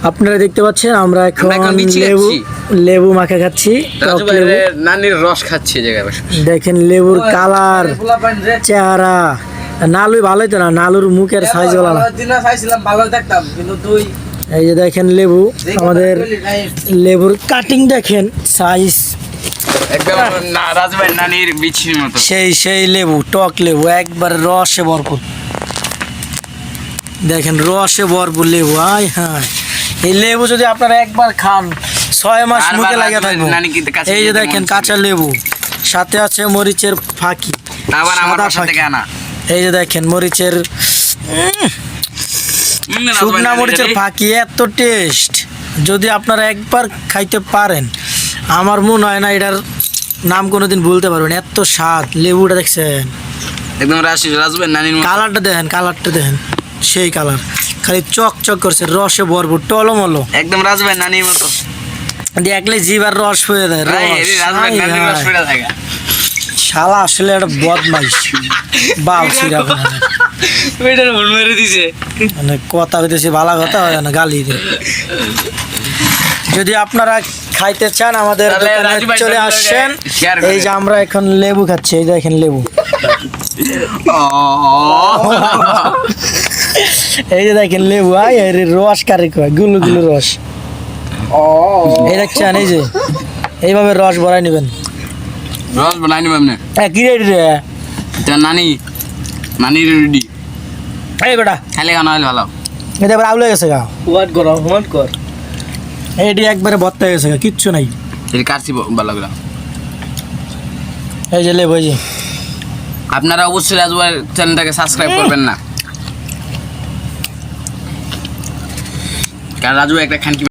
আপনারা দেখতে পাচ্ছেন আমরা এখন লেবু মাখা খাচ্ছি, নানির রস খাচ্ছি জায়গায় বসে। দেখেন লেবুর কালার, চেহারা। নালু ভালোই তো না, নালুর মুখের সাইজ ভালো। এই যে দেখেন লেবু, আমাদের লেবুর কাটিং দেখেন, সাইজ একদম রাজভাই নানির বিচির মতো। সেই লেবু, টক লেবু, একবার রসে ভরপুর। দেখেন রসে ভরপুর লেবু। হায় হায়, এই লেবু যদি আপনারা একবার খান 6 মাস মুখে লাগিয়ে থাকবে। এই যে দেখেন কাঁচা লেবু, সাথে আছে মরিচের ফাঁকি, এই যে দেখেন মরিচের শুকনা মরিচের ফাঁকি, এত টেস্ট। যদি আপনারা একবার খাইতে পারেন, আমার মনে হয় না এটার নাম কোনোদিন ভুলতে পারবেন, এত স্বাদ। লেবুটা দেখছেন একদম রাজভাই নানির কালারটা দেখেন, কালারটা দেখেন, সেই কালার, খালি চকচক করছে, রসে ভরপুর, টলমলো, একদম রাজভাই নানির মতো। দেখলে জিভার রস হয়ে যায়। শালা আসলে একটা বদমাইশ বাল ছিড়া, মানে কথা হইতেছে ভালো কথা হয় না, গালি দিয়ে। যদি আপনারা খাইতে চান আমাদের দোকানে চলে আসেন। এই যে আমরা এখন লেবু খাচ্ছি, এই দেখেন লেবু, এই যে দেখেন লেবু, রস কারে কয়, গুলো গুলো রস। এই দেখছেন, এই যে এইভাবে রস ভরাই নেবেন, রস বানাই নিবেন না। কি রেডি রে নানি রেডি। এই বেটা খালি গান হলে ভালো। এটা এবার আউলে গেছে গা, হোয়াট কর এইটি একবারে ভর্তা হয়ে গেছে গা, কিচ্ছু নাই। কাটছি ভালো করে। এই যে লেবু, এই যে আপনারা অবশ্যই রাজভাই চ্যানেলটাকে সাবস্ক্রাইব করবেন না, কারণ রাজু একটা খানকি